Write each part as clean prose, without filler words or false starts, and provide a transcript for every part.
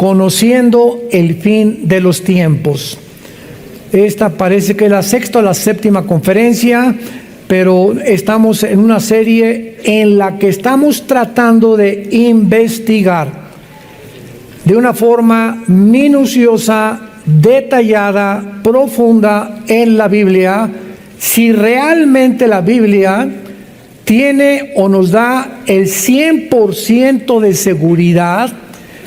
conociendo el fin de los tiempos. Esta parece que es la sexta o la séptima conferencia, pero estamos en una serie en la que estamos tratando de investigar de una forma minuciosa, detallada, profunda en la Biblia, si realmente la Biblia tiene o nos da el 100% de seguridad,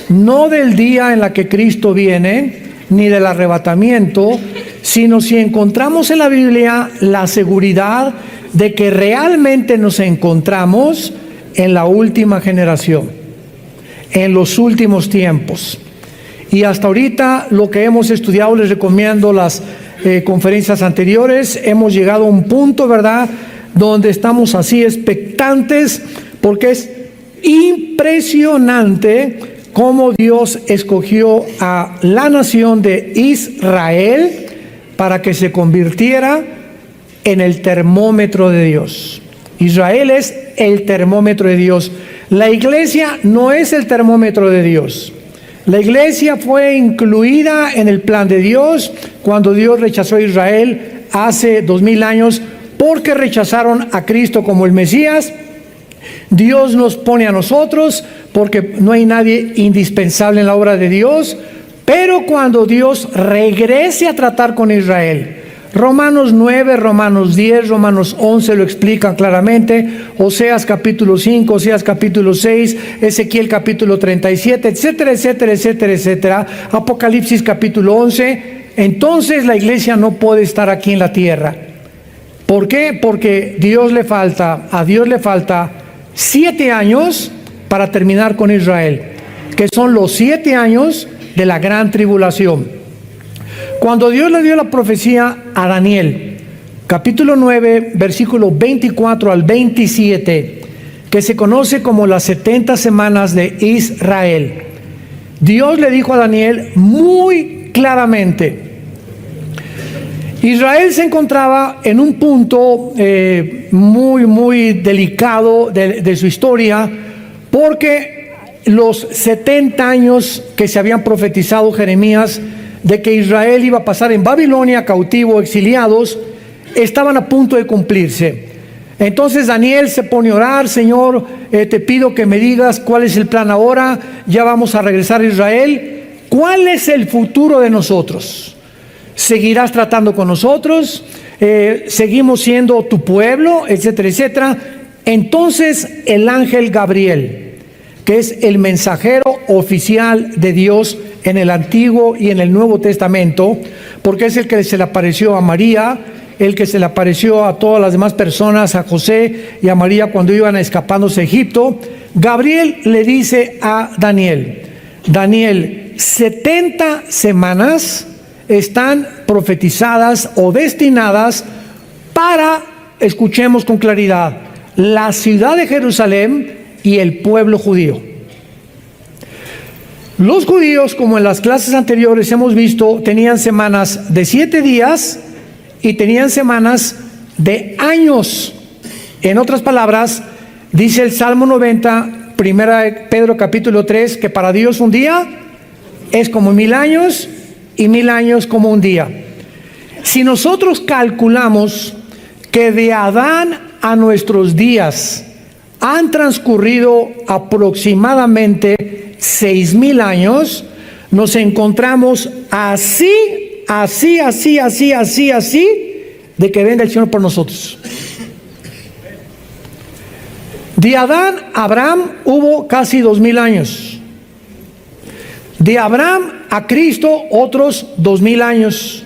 no del día en la que Cristo viene, ni del arrebatamiento, sino si encontramos en la Biblia la seguridad de que realmente nos encontramos en la última generación, en los últimos tiempos. Y hasta ahorita lo que hemos estudiado, les recomiendo las conferencias anteriores, hemos llegado a un punto, ¿verdad?, donde estamos así expectantes, porque es impresionante cómo Dios escogió a la nación de Israel para que se convirtiera en el termómetro de Dios. Israel es el termómetro de Dios. La iglesia no es el termómetro de Dios. La iglesia fue incluida en el plan de Dios cuando Dios rechazó a Israel hace 2000 años porque rechazaron a Cristo como el Mesías. Dios nos pone a nosotros porque no hay nadie indispensable en la obra de Dios, pero cuando Dios regrese a tratar con Israel, Romanos 9, Romanos 10, Romanos 11 lo explican claramente, Oseas capítulo 5, Oseas capítulo 6, Ezequiel capítulo 37, etcétera, etcétera, etcétera, etcétera, Apocalipsis capítulo 11, entonces la iglesia no puede estar aquí en la tierra. ¿Por qué? Porque a Dios le falta 7 años para terminar con Israel, que son los 7 años de la gran tribulación. Cuando Dios le dio la profecía a Daniel, capítulo 9, versículo 24 al 27, que se conoce como las 70 semanas de Israel, Dios le dijo a Daniel muy claramente: Israel se encontraba en un punto muy delicado de su historia, porque los 70 años que se habían profetizado Jeremías de que Israel iba a pasar en Babilonia cautivo, exiliados, estaban a punto de cumplirse. Entonces Daniel se pone a orar: Señor, te pido que me digas cuál es el plan ahora, ya vamos a regresar a Israel, ¿cuál es el futuro de nosotros? ¿Seguirás tratando con nosotros? ¿Seguimos siendo tu pueblo? Etcétera, etcétera. Entonces el ángel Gabriel, que es el mensajero oficial de Dios en el Antiguo y en el Nuevo Testamento, porque es el que se le apareció a María, el que se le apareció a todas las demás personas, a José y a María cuando iban escapándose a Egipto, Gabriel le dice a Daniel: Daniel, 70 semanas están profetizadas o destinadas para, escuchemos con claridad, la ciudad de Jerusalén y el pueblo judío. Los judíos, como en las clases anteriores hemos visto, tenían semanas de 7 días y tenían semanas de años. En otras palabras, dice el Salmo 90, 1 Pedro capítulo 3, que para Dios un día es como 1000 años y 1000 años como un día. Si nosotros calculamos que de Adán a nuestros días han transcurrido aproximadamente 6000 años, nos encontramos así de que venga el Señor por nosotros. De Adán a Abraham hubo casi 2000 años. De Abraham a Cristo otros 2000 años.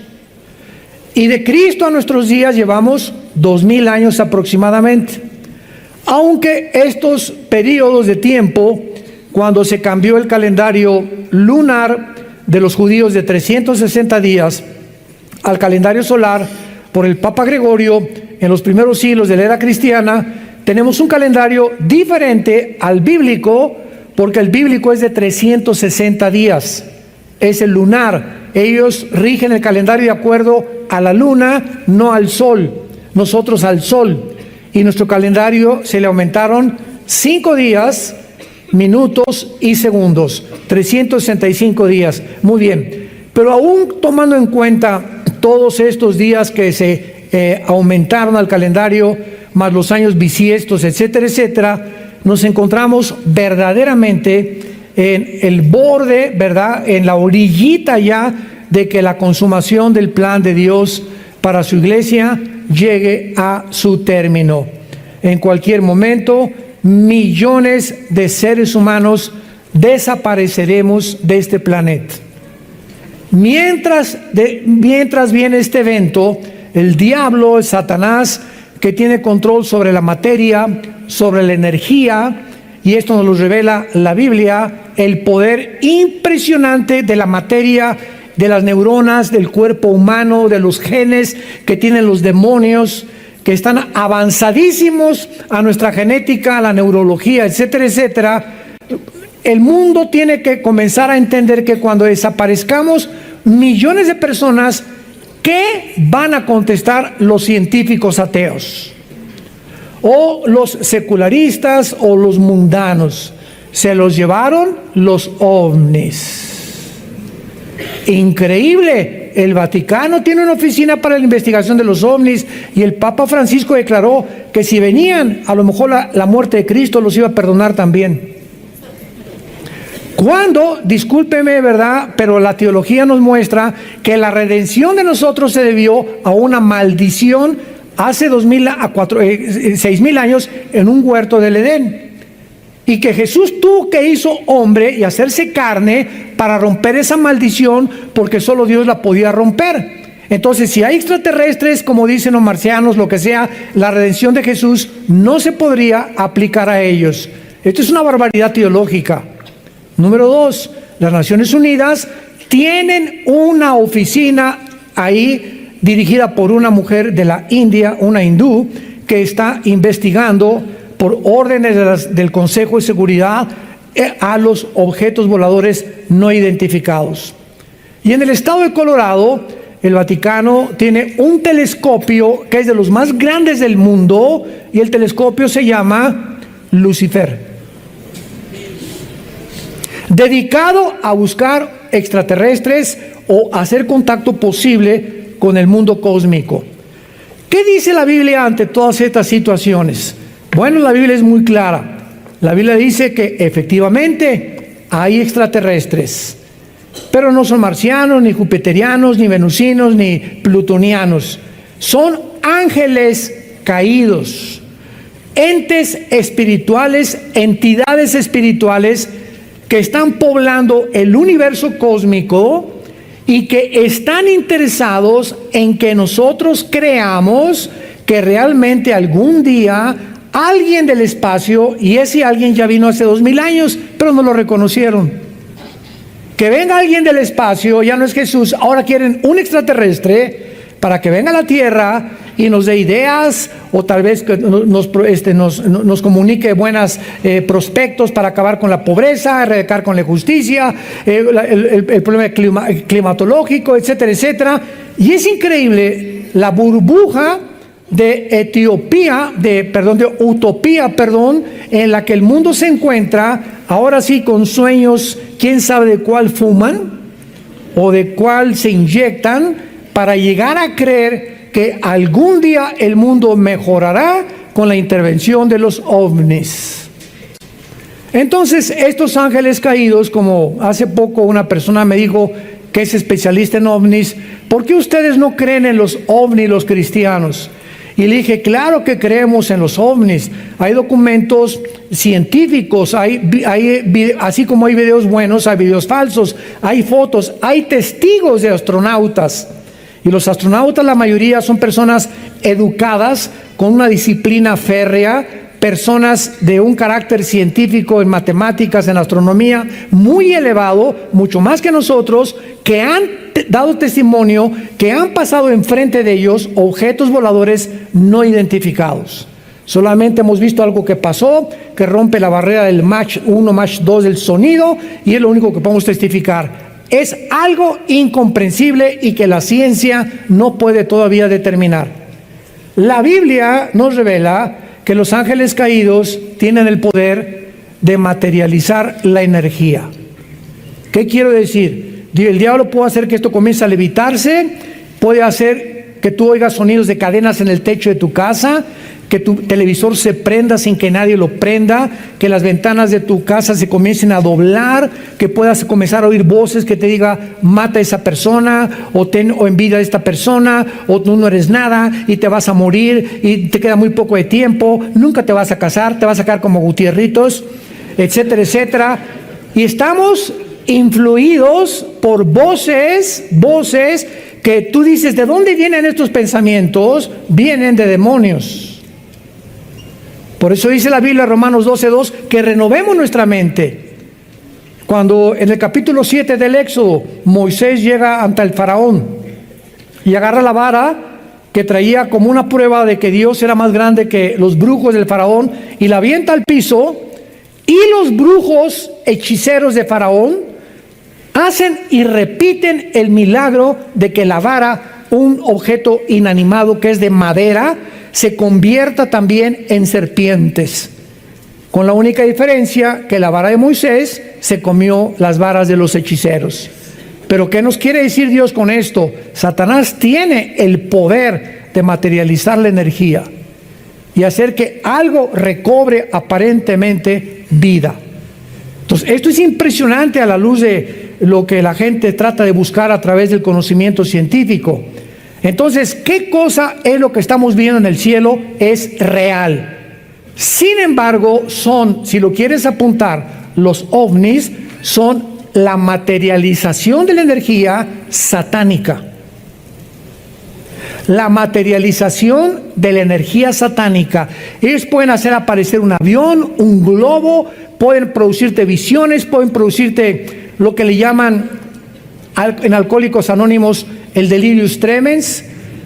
Y de Cristo a nuestros días llevamos 2000 años aproximadamente. Aunque estos periodos de tiempo, cuando se cambió el calendario lunar de los judíos de 360 días al calendario solar por el Papa Gregorio en los primeros siglos de la era cristiana, tenemos un calendario diferente al bíblico, porque el bíblico es de 360 días, es el lunar. Ellos rigen el calendario de acuerdo a la luna, no al sol, nosotros al sol. Y nuestro calendario se le aumentaron 5 días minutos y segundos. 365 días. Muy bien. Pero aún tomando en cuenta todos estos días que se aumentaron al calendario, más los años bisiestos, etcétera, etcétera, nos encontramos verdaderamente en el borde, ¿verdad?, en la orillita ya de que la consumación del plan de Dios para su iglesia llegue a su término. En cualquier momento, millones de seres humanos desapareceremos de este planeta. Mientras viene este evento, el diablo, el Satanás, que tiene control sobre la materia, sobre la energía, y esto nos lo revela la Biblia, el poder impresionante de la materia, de las neuronas, del cuerpo humano, de los genes que tienen los demonios, que están avanzadísimos a nuestra genética, a la neurología, etcétera, etcétera. El mundo tiene que comenzar a entender que cuando desaparezcamos millones de personas, ¿qué van a contestar los científicos ateos? O los secularistas o los mundanos. Se los llevaron los ovnis. Increíble. El Vaticano tiene una oficina para la investigación de los ovnis y el Papa Francisco declaró que si venían, a lo mejor la muerte de Cristo los iba a perdonar también. Cuando, discúlpeme, ¿verdad?, pero la teología nos muestra que la redención de nosotros se debió a una maldición hace 6,000 años en un huerto del Edén. Y que Jesús tuvo que hizo hombre y hacerse carne para romper esa maldición, porque solo Dios la podía romper. Entonces, si hay extraterrestres, como dicen los marcianos, lo que sea, la redención de Jesús no se podría aplicar a ellos. Esto es una barbaridad teológica. Número 2, las Naciones Unidas tienen una oficina ahí dirigida por una mujer de la India, una hindú, que está investigando por órdenes del Consejo de Seguridad a los objetos voladores no identificados. Y en el estado de Colorado, el Vaticano tiene un telescopio que es de los más grandes del mundo, y el telescopio se llama Lucifer, dedicado a buscar extraterrestres o hacer contacto posible con el mundo cósmico. ¿Qué dice la Biblia ante todas estas situaciones? Bueno, la Biblia es muy clara. La Biblia dice que efectivamente hay extraterrestres, pero no son marcianos, ni jupiterianos, ni venusinos, ni plutonianos. Son ángeles caídos, entes espirituales, entidades espirituales que están poblando el universo cósmico y que están interesados en que nosotros creamos que realmente algún día alguien del espacio, y ese alguien ya vino hace 2,000 años, pero no lo reconocieron. Que venga alguien del espacio, ya no es Jesús, ahora quieren un extraterrestre para que venga a la Tierra y nos dé ideas, o tal vez que nos comunique buenos prospectos para acabar con la pobreza, erradicar con la injusticia, el problema climatológico, etcétera, etcétera. Y es increíble la burbuja de utopía, en la que el mundo se encuentra, ahora sí, con sueños, quién sabe de cuál fuman o de cuál se inyectan, para llegar a creer que algún día el mundo mejorará con la intervención de los ovnis. Entonces, estos ángeles caídos, como hace poco una persona me dijo que es especialista en ovnis, ¿por qué ustedes no creen en los ovnis, los cristianos? Y le dije, claro que creemos en los ovnis. Hay documentos científicos, así como hay videos buenos, hay videos falsos, hay fotos, hay testigos de astronautas. Y los astronautas, la mayoría, son personas educadas, con una disciplina férrea, personas de un carácter científico en matemáticas, en astronomía, muy elevado, mucho más que nosotros, que han dado testimonio, que han pasado enfrente de ellos objetos voladores no identificados. Solamente hemos visto algo que pasó, que rompe la barrera del Mach 1, Mach 2 del sonido, y es lo único que podemos testificar. Es algo incomprensible y que la ciencia no puede todavía determinar. La Biblia nos revela que los ángeles caídos tienen el poder de materializar la energía. ¿Qué quiero decir? El diablo puede hacer que esto comience a levitarse, puede hacer que tú oigas sonidos de cadenas en el techo de tu casa, que tu televisor se prenda sin que nadie lo prenda, que las ventanas de tu casa se comiencen a doblar, que puedas comenzar a oír voces que te diga mata a esa persona, o envidia a esta persona, o tú no eres nada y te vas a morir y te queda muy poco de tiempo, nunca te vas a casar, te vas a quedar como Gutierritos, etcétera, etcétera. Y estamos influidos por voces que tú dices, ¿de dónde vienen estos pensamientos? Vienen de demonios. Por eso dice la Biblia, Romanos 12:2, que renovemos nuestra mente. Cuando en el capítulo 7 del Éxodo, Moisés llega ante el faraón y agarra la vara que traía como una prueba de que Dios era más grande que los brujos del faraón y la avienta al piso, y los brujos hechiceros de faraón hacen y repiten el milagro de que la vara, un objeto inanimado que es de madera, se convierta también en serpientes, con la única diferencia que la vara de Moisés se comió las varas de los hechiceros. Pero ¿qué nos quiere decir Dios con esto? Satanás tiene el poder de materializar la energía y hacer que algo recobre aparentemente vida. Entonces, esto es impresionante a la luz de lo que la gente trata de buscar a través del conocimiento científico. Entonces, ¿qué cosa es lo que estamos viendo en el cielo? Es real. Sin embargo, si lo quieres apuntar, los ovnis son la materialización de la energía satánica. La materialización de la energía satánica. Ellos pueden hacer aparecer un avión, un globo, pueden producirte visiones, pueden producirte lo que le llaman en Alcohólicos Anónimos el delirium tremens,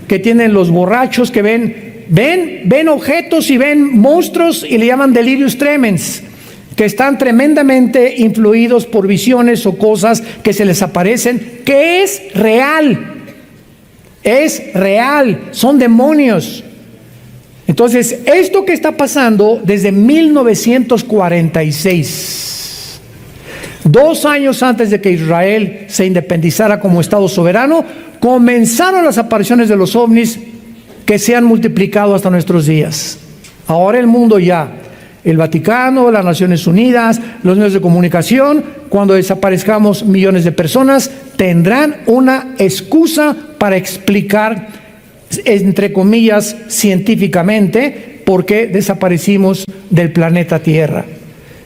que tienen los borrachos que ven objetos y ven monstruos y le llaman delirium tremens, que están tremendamente influidos por visiones o cosas que se les aparecen, que es real, son demonios. Entonces, esto que está pasando desde 1946, 2 años antes de que Israel se independizara como Estado soberano, comenzaron las apariciones de los ovnis que se han multiplicado hasta nuestros días. Ahora el mundo ya, el Vaticano, las Naciones Unidas, los medios de comunicación, cuando desaparezcamos millones de personas, tendrán una excusa para explicar, entre comillas, científicamente, por qué desaparecimos del planeta Tierra.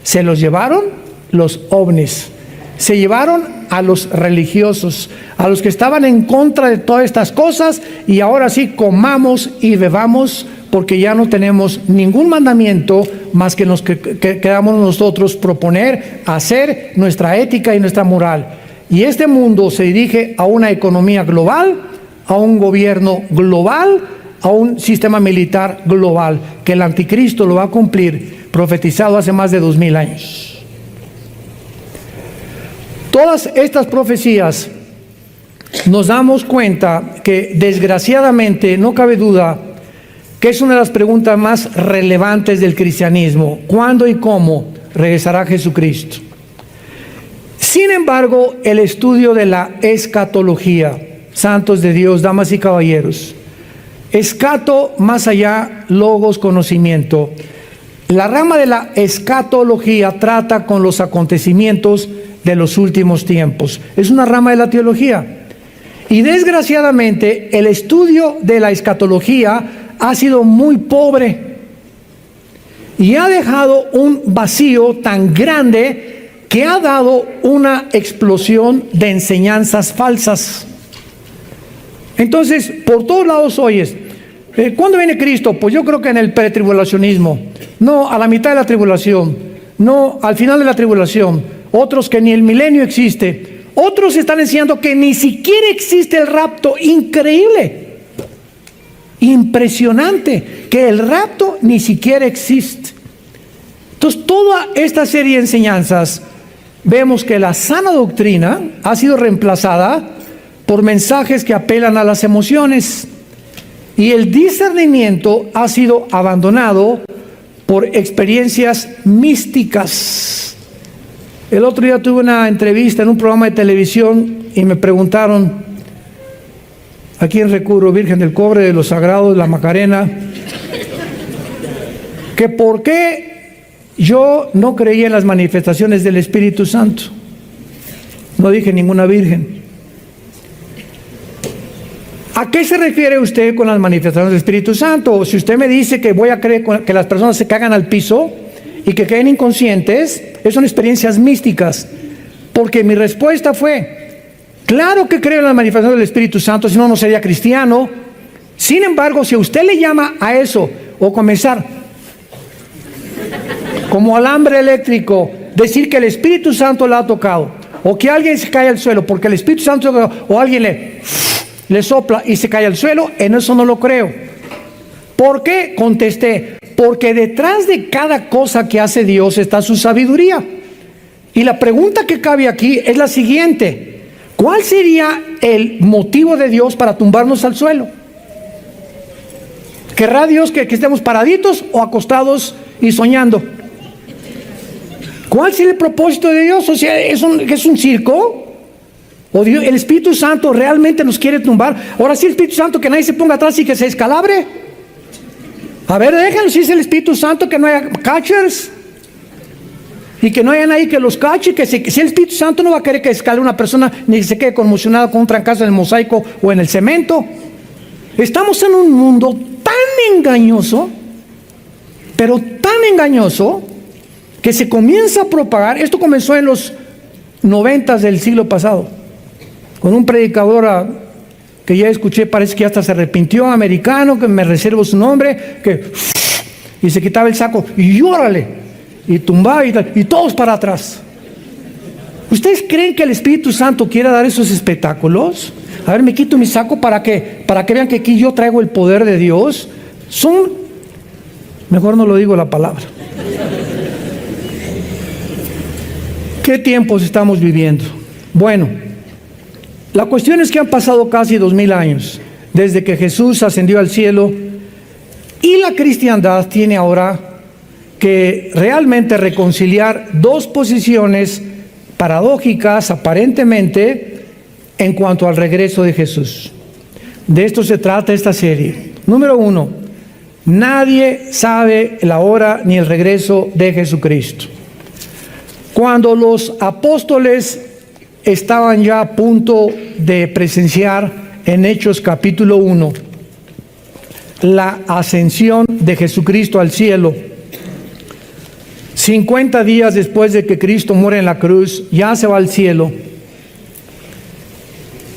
Se los llevaron los ovnis, se llevaron a los religiosos, a los que estaban en contra de todas estas cosas, y ahora sí comamos y bebamos, porque ya no tenemos ningún mandamiento más que los que quedamos nosotros proponer, hacer nuestra ética y nuestra moral. Y este mundo se dirige a una economía global, a un gobierno global, a un sistema militar global, que el anticristo lo va a cumplir, profetizado hace más de 2000 años. Todas estas profecías nos damos cuenta que desgraciadamente no cabe duda que es una de las preguntas más relevantes del cristianismo: ¿cuándo y cómo regresará Jesucristo? Sin embargo, el estudio de la escatología, santos de Dios, damas y caballeros, escato más allá, logos, conocimiento. La rama de la escatología trata con los acontecimientos de los últimos tiempos. Es una rama de la teología. Y desgraciadamente el estudio de la escatología ha sido muy pobre y ha dejado un vacío tan grande que ha dado una explosión de enseñanzas falsas. Entonces, por todos lados oyes, ¿cuándo viene Cristo? Pues yo creo que en el pretribulacionismo, no a la mitad de la tribulación, no al final de la tribulación. Otros que ni el milenio existe. Otros están enseñando que ni siquiera existe el rapto. Increíble, impresionante, que el rapto ni siquiera existe. Entonces, toda esta serie de enseñanzas, vemos que la sana doctrina ha sido reemplazada por mensajes que apelan a las emociones, y el discernimiento ha sido abandonado por experiencias místicas. El otro día tuve una entrevista en un programa de televisión y me preguntaron, ¿a quién recurro? Virgen del Cobre, de los Sagrados, la Macarena, que por qué yo no creía en las manifestaciones del Espíritu Santo. No dije ninguna virgen. ¿A qué se refiere usted con las manifestaciones del Espíritu Santo? O si usted me dice que voy a creer que las personas se cagan al piso y que queden inconscientes, son experiencias místicas. Porque mi respuesta fue, claro que creo en las manifestaciones del Espíritu Santo, si no, no sería cristiano. Sin embargo, si usted le llama a eso, o comenzar como alambre eléctrico, decir que el Espíritu Santo la ha tocado, o que alguien se cae al suelo porque el Espíritu Santo, o alguien le sopla y se cae al suelo, en eso no lo creo. ¿Por qué? Contesté, porque detrás de cada cosa que hace Dios está su sabiduría. Y la pregunta que cabe aquí es la siguiente: ¿cuál sería el motivo de Dios para tumbarnos al suelo? ¿Querrá Dios que estemos paraditos o acostados y soñando? ¿Cuál sería el propósito de Dios? O sea, ¿es un circo? ¿O Dios, el Espíritu Santo realmente nos quiere tumbar? Ahora sí, el Espíritu Santo, que nadie se ponga atrás y que se descalabre. A ver, déjenlo, si es el Espíritu Santo, que no haya catchers y que no haya nadie que los cache. Si el Espíritu Santo no va a querer que escale una persona ni que se quede conmocionada con un trancazo en el mosaico o en el cemento. Estamos en un mundo tan engañoso, pero tan engañoso, que se comienza a propagar. Esto comenzó en los 90 del siglo pasado, con un predicador que ya escuché, parece que hasta se arrepintió, americano, que me reservo su nombre, y se quitaba el saco y órale, y tumbaba y todos para atrás. ¿Ustedes creen que el Espíritu Santo quiera dar esos espectáculos? A ver, me quito mi saco para que vean que aquí yo traigo el poder de Dios. Mejor no lo digo la palabra. ¿Qué tiempos estamos viviendo? Bueno, la cuestión es que han pasado casi 2000 años desde que Jesús ascendió al cielo, y la cristiandad tiene ahora que realmente reconciliar dos posiciones paradójicas aparentemente en cuanto al regreso de Jesús. De esto se trata esta serie. Número 1, nadie sabe la hora ni el regreso de Jesucristo. Cuando los apóstoles estaban ya a punto de presenciar en Hechos capítulo 1 la ascensión de Jesucristo al cielo, 50 días después de que Cristo muere en la cruz, ya se va al cielo.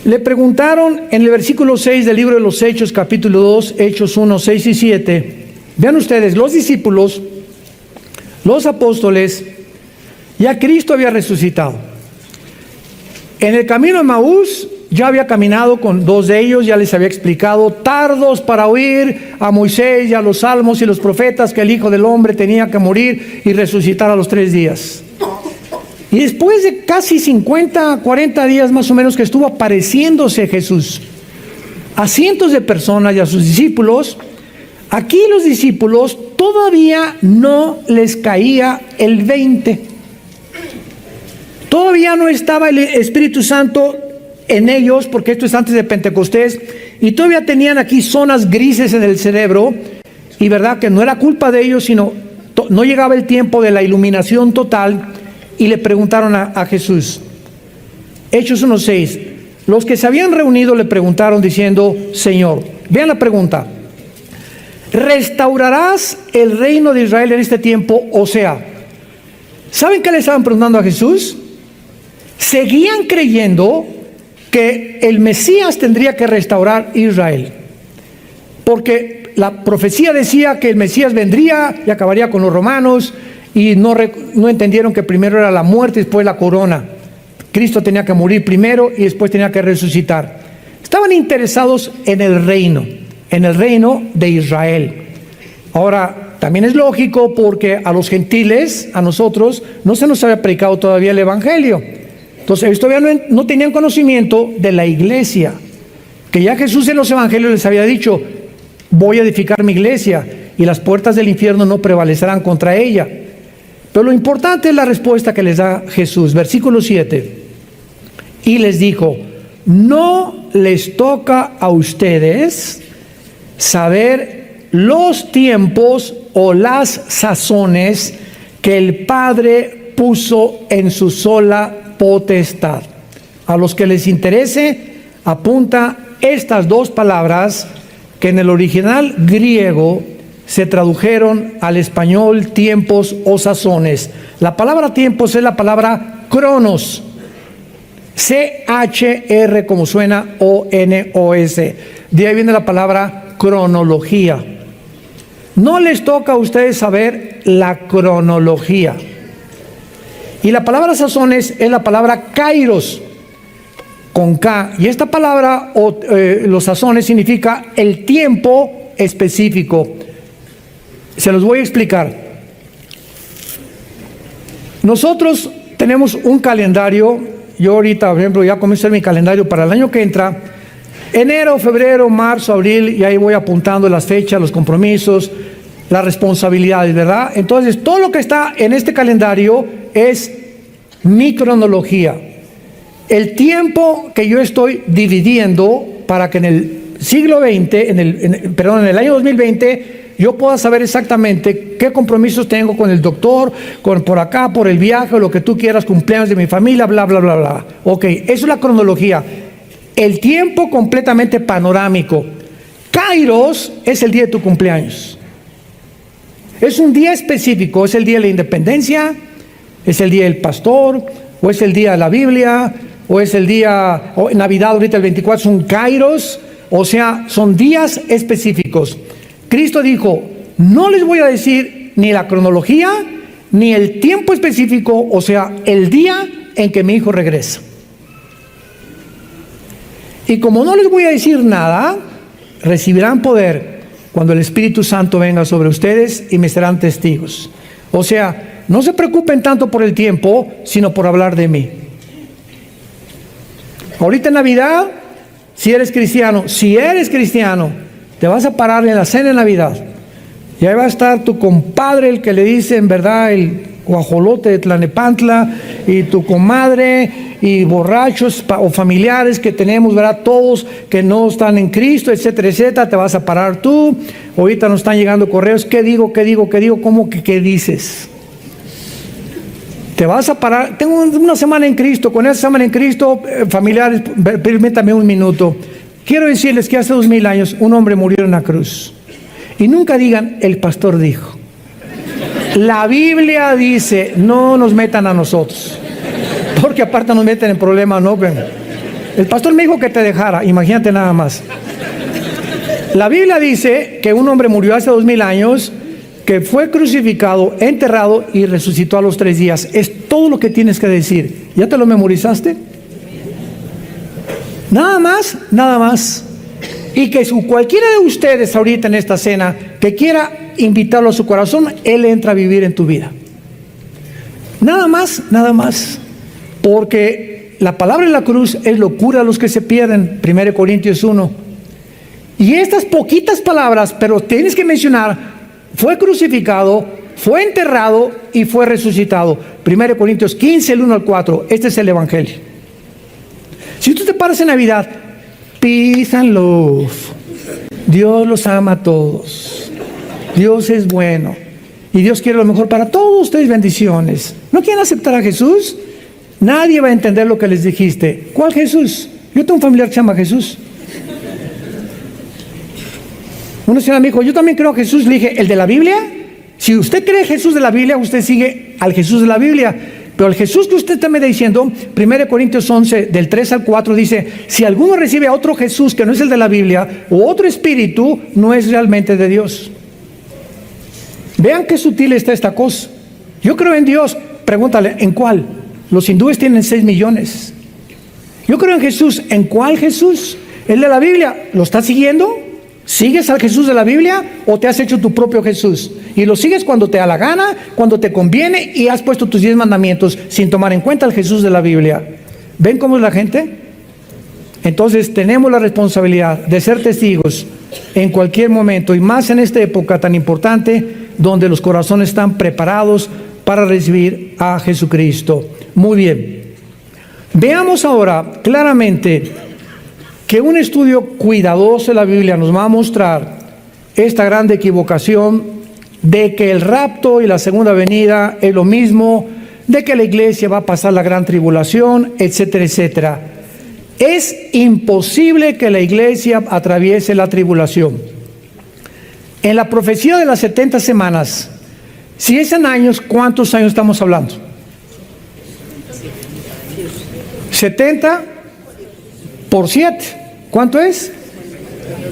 Le preguntaron en el versículo 6 del libro de los Hechos, capítulo 2, Hechos 1, 6 y 7. Vean ustedes, los discípulos, los apóstoles, ya Cristo había resucitado. En el camino de Maús ya había caminado con dos de ellos, ya les había explicado, tardos para oír a Moisés y a los salmos y los profetas, que el Hijo del Hombre tenía que morir y resucitar a los 3 días. Y después de casi 50, 40 días más o menos que estuvo apareciéndose Jesús a cientos de personas y a sus discípulos, aquí los discípulos todavía no les caía el 20. Todavía no estaba el Espíritu Santo en ellos, porque esto es antes de Pentecostés, y todavía tenían aquí zonas grises en el cerebro, y verdad que no era culpa de ellos, sino no llegaba el tiempo de la iluminación total. Y le preguntaron a Jesús, Hechos 1:6, los que se habían reunido le preguntaron diciendo, Señor, vean la pregunta, ¿restaurarás el reino de Israel en este tiempo? O sea, ¿saben qué le estaban preguntando a Jesús? Seguían creyendo que el Mesías tendría que restaurar Israel, porque la profecía decía que el Mesías vendría y acabaría con los romanos, y no entendieron que primero era la muerte y después la corona. Cristo tenía que morir primero y después tenía que resucitar. Estaban interesados en el reino de Israel. Ahora, también es lógico, porque a los gentiles, a nosotros, no se nos había predicado todavía el evangelio. Entonces ellos todavía no tenían conocimiento de la iglesia, que ya Jesús en los evangelios les había dicho, voy a edificar mi iglesia. y las puertas del infierno no prevalecerán contra ella. Pero lo importante es la respuesta que les da Jesús. Versículo 7. Y les dijo: no les toca a ustedes saber los tiempos o las sazones que el Padre puso en su sola potestad. A los que les interese, apunta estas dos palabras que en el original griego se tradujeron al español tiempos o sazones. La palabra tiempos es la palabra cronos. C-H-R, como suena, O-N-O-S. De ahí viene la palabra cronología. No les toca a ustedes saber la cronología. Y la palabra sazones es la palabra kairos, con K. Y esta palabra, los sazones, significa el tiempo específico. Se los voy a explicar. Nosotros tenemos un calendario. Yo ahorita, por ejemplo, ya comencé mi calendario para el año que entra. Enero, febrero, marzo, abril, y ahí voy apuntando las fechas, los compromisos, las responsabilidades, ¿verdad? Entonces, todo lo que está en este calendario es mi cronología. El tiempo que yo estoy dividiendo para que en el siglo XX, en el año 2020, yo pueda saber exactamente qué compromisos tengo con el doctor, por acá, por el viaje, o lo que tú quieras, cumpleaños de mi familia, bla, bla, bla, bla. Ok, eso es la cronología. El tiempo completamente panorámico. Kairos es el día de tu cumpleaños. Es un día específico, es el día de la independencia, es el día del pastor, o es el día de la Biblia, o es el día, Navidad ahorita el 24, son Kairos, o sea, son días específicos. Cristo dijo: no les voy a decir ni la cronología, ni el tiempo específico, o sea, el día en que mi hijo regresa. Y como no les voy a decir nada, recibirán poder cuando el Espíritu Santo venga sobre ustedes y me serán testigos. O sea, no se preocupen tanto por el tiempo, sino por hablar de mí. Ahorita en Navidad, si eres cristiano, te vas a parar en la cena de Navidad. Y ahí va a estar tu compadre, el que le dice en verdad el guajolote de Tlanepantla, y tu comadre, y borrachos o familiares que tenemos, ¿verdad? Todos que no están en Cristo, etcétera, etcétera. Te vas a parar tú. Ahorita nos están llegando correos. ¿Qué digo? ¿Cómo que qué dices? Te vas a parar. Tengo una semana en Cristo. Con esa semana en Cristo, familiares, permítame un minuto. Quiero decirles que hace 2000 años un hombre murió en una cruz. Y nunca digan: el pastor dijo. La Biblia dice: no nos metan a nosotros, porque aparte nos meten en problemas, ¿no? El pastor me dijo que te dejara, imagínate nada más. La Biblia dice que un hombre murió hace 2000 años, que fue crucificado, enterrado y resucitó a los 3 días. Es todo lo que tienes que decir. ¿Ya te lo memorizaste? Nada más. Y que cualquiera de ustedes ahorita en esta cena que quiera invitarlo a su corazón, Él entra a vivir en tu vida. Nada más. Porque la palabra en la cruz es locura a los que se pierden. 1 Corintios 1. Y estas poquitas palabras, pero tienes que mencionar: fue crucificado, fue enterrado y fue resucitado. 1 Corintios 15, el 1 al 4. Este es el Evangelio. Si tú te paras en Navidad, peace and love. Dios los ama a todos. Dios es bueno. Y Dios quiere lo mejor para todos ustedes. Bendiciones. ¿No quieren aceptar a Jesús? Nadie va a entender lo que les dijiste. ¿Cuál Jesús? Yo tengo un familiar que se llama Jesús. Una señora me dijo: yo también creo a Jesús. Le dije: ¿el de la Biblia? Si usted cree Jesús de la Biblia, usted sigue al Jesús de la Biblia. Pero el Jesús que usted está me diciendo, 1 Corintios 11, del 3 al 4, dice: si alguno recibe a otro Jesús que no es el de la Biblia, o otro espíritu, no es realmente de Dios. Vean qué sutil está esta cosa. Yo creo en Dios. Pregúntale: ¿en cuál? Los hindúes tienen 6 millones. Yo creo en Jesús. ¿En cuál Jesús? ¿El de la Biblia? ¿Lo estás siguiendo? ¿Sigues al Jesús de la Biblia o te has hecho tu propio Jesús? Y lo sigues cuando te da la gana, cuando te conviene, y has puesto tus 10 mandamientos sin tomar en cuenta el Jesús de la Biblia. ¿Ven cómo es la gente? Entonces tenemos la responsabilidad de ser testigos en cualquier momento, y más en esta época tan importante donde los corazones están preparados para recibir a Jesucristo. Muy bien. Veamos ahora claramente que un estudio cuidadoso de la Biblia nos va a mostrar esta gran equivocación de que el rapto y la segunda venida es lo mismo, de que la iglesia va a pasar la gran tribulación, etcétera, etcétera. Es imposible que la iglesia atraviese la tribulación. En la profecía de las 70 semanas, si es en años, ¿cuántos años estamos hablando? 70 por 7. ¿Cuánto es?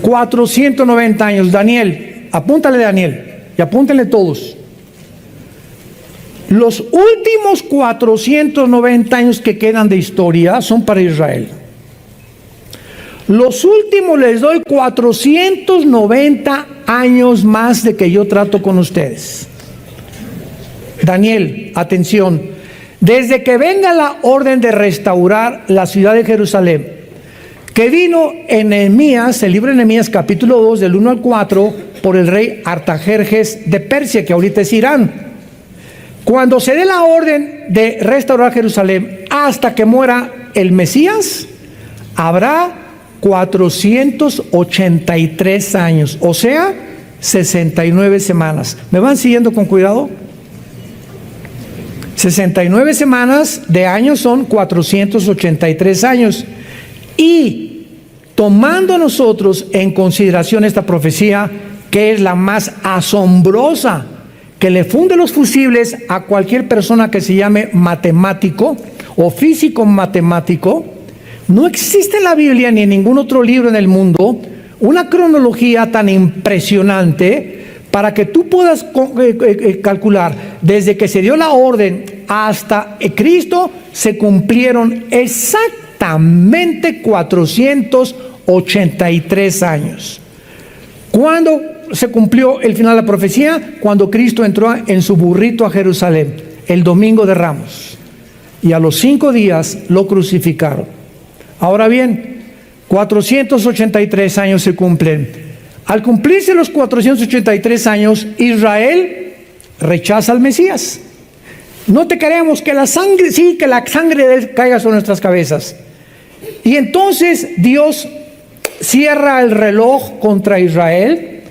490 años. Daniel, apúntale Daniel, y apúntenle todos. Los últimos 490 años que quedan de historia son para Israel. Los últimos les doy 490 años más de que yo trato con ustedes. Daniel, atención. Desde que venga la orden de restaurar la ciudad de Jerusalén, que vino en Nehemías, el libro de Nehemías capítulo 2, del 1 al 4, por el rey Artajerjes de Persia, que ahorita es Irán. Cuando se dé la orden de restaurar Jerusalén hasta que muera el Mesías, habrá 483 años, o sea, 69 semanas. ¿Me van siguiendo con cuidado? 69 semanas de años son 483 años. Y tomando nosotros en consideración esta profecía, que es la más asombrosa, que le funde los fusibles a cualquier persona que se llame matemático o físico matemático, no existe en la Biblia ni en ningún otro libro en el mundo una cronología tan impresionante para que tú puedas calcular desde que se dio la orden hasta Cristo se cumplieron exactamente 483 años. ¿Cuándo se cumplió el final de la profecía? Cuando Cristo entró en su burrito a Jerusalén, el domingo de Ramos, y a los 5 días lo crucificaron. Ahora bien, 483 años se cumplen. Al cumplirse los 483 años, Israel rechaza al Mesías. No te queremos, que la sangre, sí, que la sangre de él caiga sobre nuestras cabezas. Y entonces Dios cierra el reloj contra Israel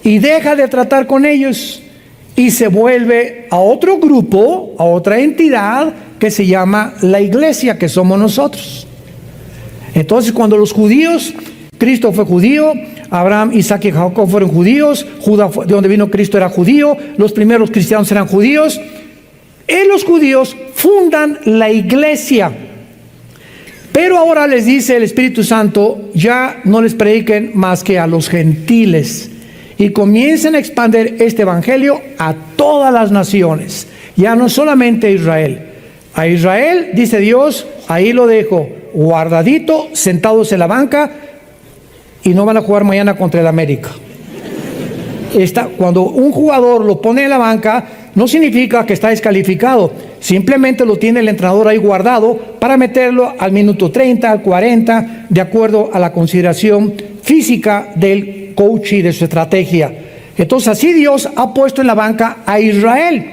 y deja de tratar con ellos y se vuelve a otro grupo, a otra entidad que se llama la iglesia, que somos nosotros. Entonces, cuando los judíos, Cristo fue judío, Abraham, Isaac y Jacob fueron judíos, Judá, de donde vino Cristo, era judío, los primeros cristianos eran judíos, y los judíos fundan la iglesia. Pero ahora les dice el Espíritu Santo, ya no les prediquen más que a los gentiles, y comiencen a expandir este evangelio a todas las naciones, ya no solamente a Israel. A Israel, dice Dios, ahí lo dejo, guardadito, sentados en la banca, y no van a jugar mañana contra el América. Cuando un jugador lo pone en la banca, no significa que está descalificado, simplemente lo tiene el entrenador ahí guardado para meterlo al minuto 30, al 40, de acuerdo a la consideración física del coach y de su estrategia. Entonces así Dios ha puesto en la banca a Israel,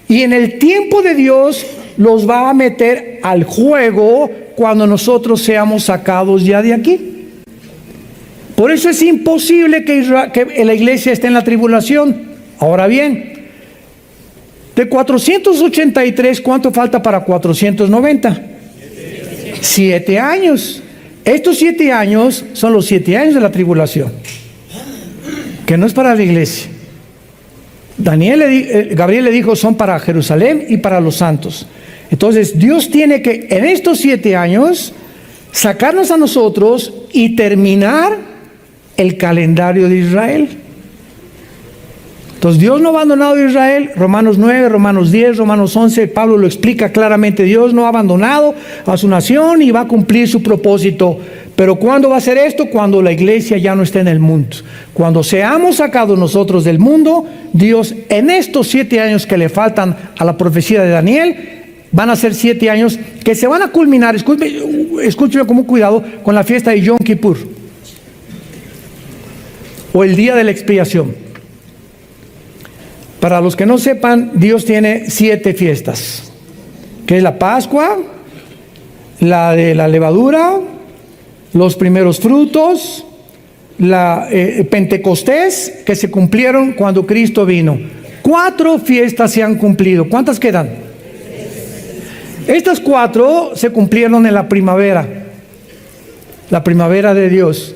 y en el tiempo de Dios los va a meter al juego cuando nosotros seamos sacados ya de aquí. Por eso es imposible que la iglesia esté en la tribulación. Ahora bien, de 483, ¿cuánto falta para 490? 7 años. Estos 7 años son los 7 años de la tribulación, que no es para la iglesia. Gabriel le dijo, son para Jerusalén y para los santos. Entonces Dios tiene que en estos 7 años sacarnos a nosotros y terminar el calendario de Israel. Entonces Dios no ha abandonado a Israel. Romanos 9, Romanos 10, Romanos 11, Pablo lo explica claramente. Dios no ha abandonado a su nación y va a cumplir su propósito. Pero ¿cuándo va a ser esto? Cuando la iglesia ya no esté en el mundo. Cuando seamos sacados nosotros del mundo, Dios en estos 7 años que le faltan a la profecía de Daniel, van a ser 7 años que se van a culminar, escúcheme con cuidado, con la fiesta de Yom Kippur. o el día de la expiación. Para los que no sepan, Dios tiene 7 fiestas, que es la Pascua, la de la levadura, los primeros frutos, la Pentecostés, que se cumplieron cuando Cristo vino. 4 fiestas se han cumplido. ¿Cuántas quedan? Estas 4 se cumplieron en la primavera de Dios.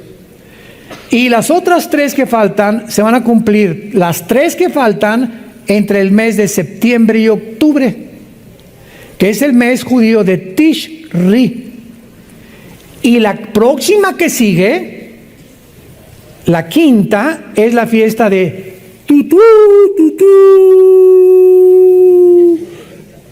Y las otras 3 que faltan se van a cumplir, las 3 que faltan, entre el mes de septiembre y octubre, que es el mes judío de Tishri. Y la próxima que sigue, la quinta, es la fiesta de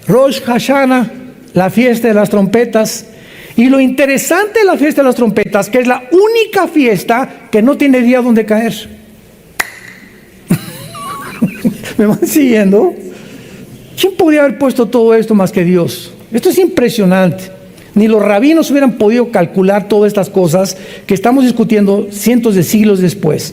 Rosh Hashanah, la fiesta de las trompetas. Y lo interesante de la fiesta de las trompetas, que es la única fiesta que no tiene día donde caer. ¿Me van siguiendo? ¿Quién podría haber puesto todo esto más que Dios? Esto es impresionante. Ni los rabinos hubieran podido calcular todas estas cosas que estamos discutiendo cientos de siglos después.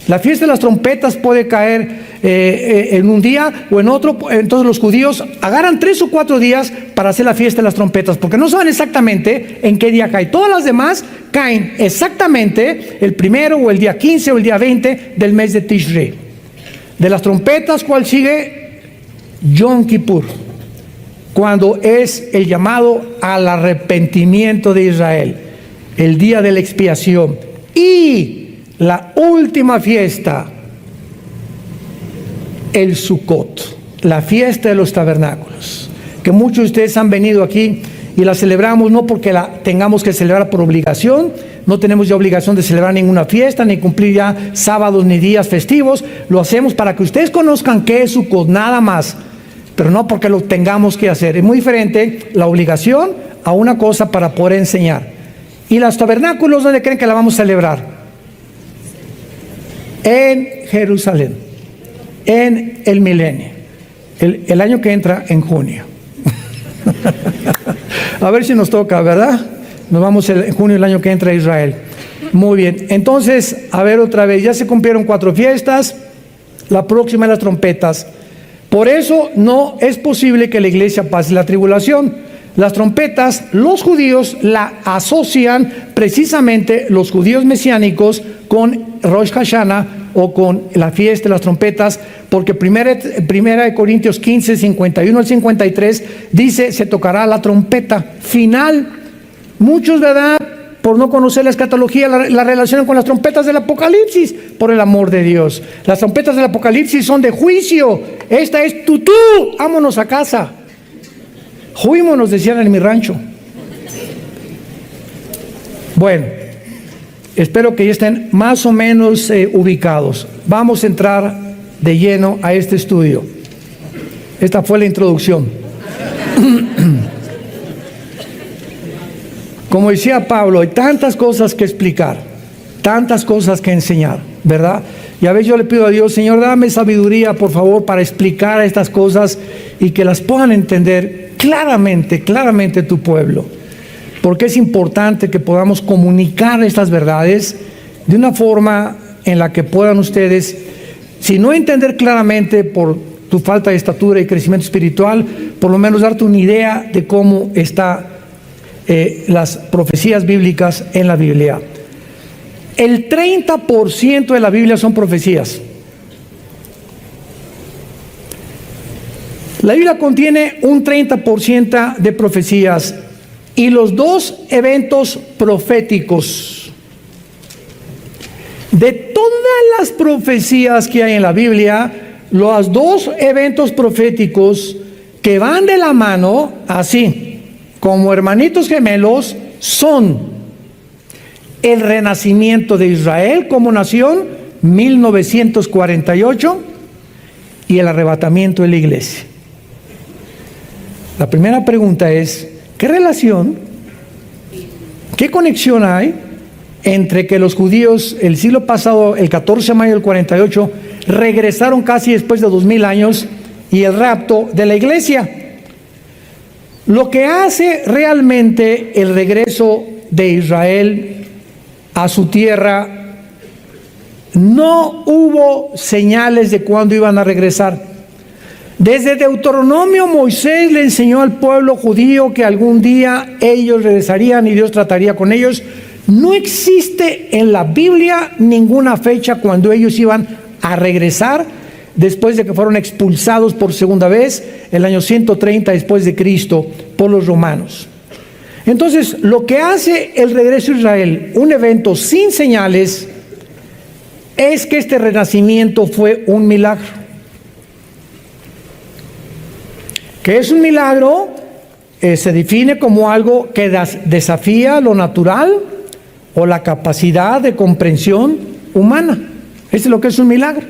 La fiesta de las trompetas puede caer en un día o en otro. Entonces los judíos agarran 3 o 4 días para hacer la fiesta de las trompetas, porque no saben exactamente en qué día cae. Todas las demás caen exactamente el primero o el día 15 o el día 20 del mes de Tishri. De las trompetas, ¿cuál sigue? Yom Kippur, cuando es el llamado al arrepentimiento de Israel, el día de la expiación. Y la última fiesta, el Sukkot, la fiesta de los tabernáculos, que muchos de ustedes han venido aquí y la celebramos no porque la tengamos que celebrar por obligación. No tenemos ya obligación de celebrar ninguna fiesta, ni cumplir ya sábados ni días festivos. Lo hacemos para que ustedes conozcan qué es Sukkot, nada más, pero no porque lo tengamos que hacer. Es muy diferente la obligación a una cosa para poder enseñar. ¿Y los tabernáculos dónde creen que la vamos a celebrar? En Jerusalén, en el milenio, el año que entra en junio. A ver si nos toca, ¿verdad? Nos vamos en junio del año que entra a Israel. Muy bien, entonces, a ver otra vez, ya se cumplieron 4 fiestas, la próxima es las trompetas. Por eso no es posible que la iglesia pase la tribulación. Las trompetas, los judíos la asocian precisamente, los judíos mesiánicos, con Rosh Hashanah o con la fiesta de las trompetas, porque primera de Corintios 15, 51 al 53, dice, se tocará la trompeta final. Muchos, ¿verdad?, por no conocer la escatología, la relacionan con las trompetas del Apocalipsis. Por el amor de Dios, las trompetas del Apocalipsis son de juicio. Esta es tutú, vámonos a casa. Juímonos, decían en mi rancho. Bueno, espero que ya estén más o menos ubicados. Vamos a entrar de lleno a este estudio. Esta fue la introducción. Como decía Pablo, hay tantas cosas que explicar, tantas cosas que enseñar, ¿verdad? Y a veces yo le pido a Dios, Señor, dame sabiduría, por favor, para explicar estas cosas y que las puedan entender claramente tu pueblo. Porque es importante que podamos comunicar estas verdades de una forma en la que puedan ustedes, si no entender claramente por tu falta de estatura y crecimiento espiritual, por lo menos darte una idea de cómo está las profecías bíblicas en la Biblia. El 30% de la Biblia son profecías. La Biblia contiene un 30% de profecías, y los 2 eventos proféticos. De todas las profecías que hay en la Biblia, los 2 eventos proféticos que van de la mano, así, como hermanitos gemelos, son el renacimiento de Israel como nación, 1948, y el arrebatamiento de la iglesia. La primera pregunta es, ¿qué relación, qué conexión hay entre que los judíos el siglo pasado, el 14 de mayo del 48, regresaron casi después de 2000 años, y el rapto de la iglesia? Lo que hace realmente el regreso de Israel a su tierra no hubo señales de cuándo iban a regresar. Desde Deuteronomio, Moisés le enseñó al pueblo judío que algún día ellos regresarían y Dios trataría con ellos. No existe en la Biblia ninguna fecha cuando ellos iban a regresar después de que fueron expulsados por segunda vez, el año 130 después de Cristo, por los romanos. Entonces, lo que hace el regreso a Israel, un evento sin señales, es que este renacimiento fue un milagro. ¿Qué es un milagro? Se define como algo que desafía lo natural o la capacidad de comprensión humana. Esto es lo que es un milagro.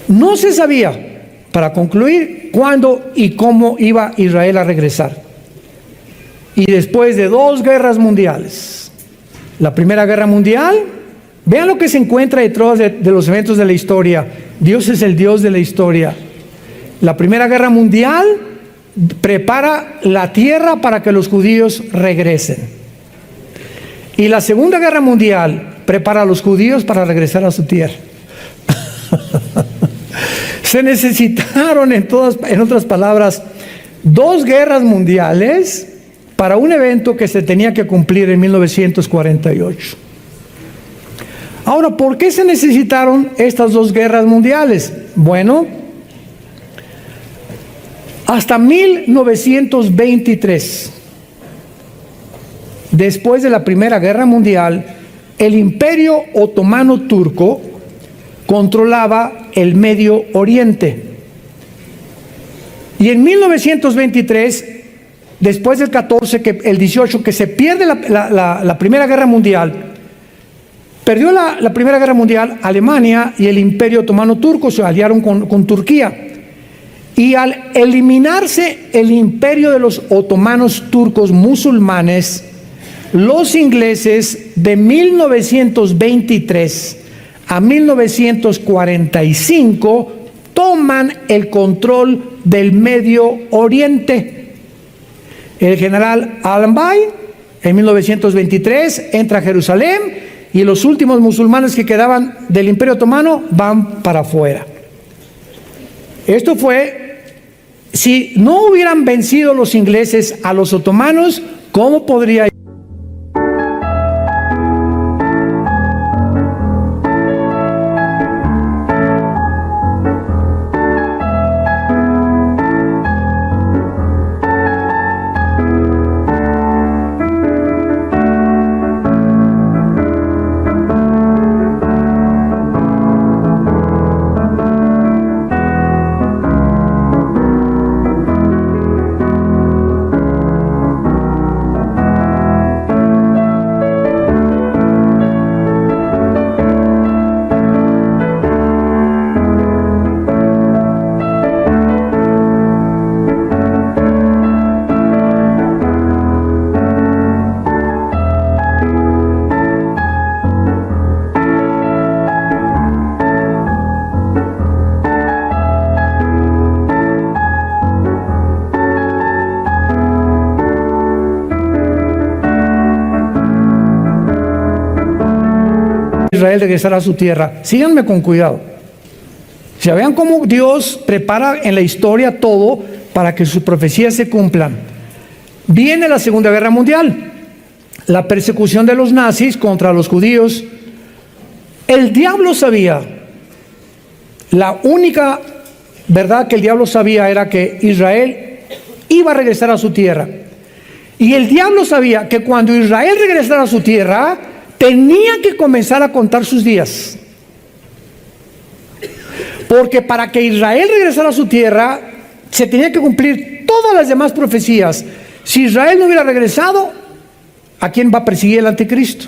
No se sabía, para concluir, cuándo y cómo iba Israel a regresar. Y después de 2 guerras mundiales, la Primera Guerra Mundial, vean lo que se encuentra detrás de los eventos de la historia. Dios es el Dios de la historia. La Primera Guerra Mundial prepara la tierra para que los judíos regresen. Y la Segunda Guerra Mundial prepara a los judíos para regresar a su tierra. Se necesitaron, en otras palabras, 2 guerras mundiales para un evento que se tenía que cumplir en 1948. Ahora, ¿por qué se necesitaron estas 2 guerras mundiales? Bueno, hasta 1923, después de la Primera Guerra Mundial, el Imperio Otomano Turco controlaba el Medio Oriente. Y en 1923, después del 14, el 18, que se pierde la Primera Guerra Mundial, perdió la Primera Guerra Mundial Alemania y el Imperio Otomano Turco se aliaron con Turquía. Y al eliminarse el imperio de los otomanos turcos musulmanes, los ingleses de 1923 a 1945 toman el control del Medio Oriente. El general Allenby en 1923 entra a Jerusalén y los últimos musulmanes que quedaban del Imperio Otomano van para afuera. Esto fue, si no hubieran vencido los ingleses a los otomanos, ¿cómo podría Israel regresar a su tierra? Síganme con cuidado. Ya vean cómo Dios prepara en la historia todo para que sus profecías se cumplan. Viene la Segunda Guerra Mundial, la persecución de los nazis contra los judíos. El diablo sabía, la única verdad que el diablo sabía era que Israel iba a regresar a su tierra. Y el diablo sabía que cuando Israel regresara a su tierra, tenía que comenzar a contar sus días. Porque para que Israel regresara a su tierra, se tenía que cumplir todas las demás profecías. Si Israel no hubiera regresado, ¿a quién va a perseguir el anticristo?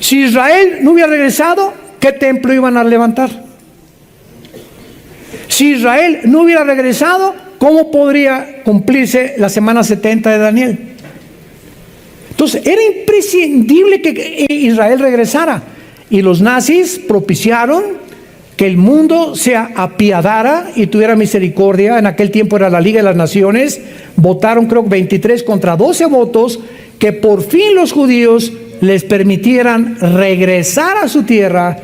Si Israel no hubiera regresado, ¿qué templo iban a levantar? Si Israel no hubiera regresado, ¿cómo podría cumplirse la semana 70 de Daniel? Entonces, era imprescindible que Israel regresara. Y los nazis propiciaron que el mundo se apiadara y tuviera misericordia. En aquel tiempo era la Liga de las Naciones. Votaron, creo, 23 contra 12 votos, que por fin los judíos les permitieran regresar a su tierra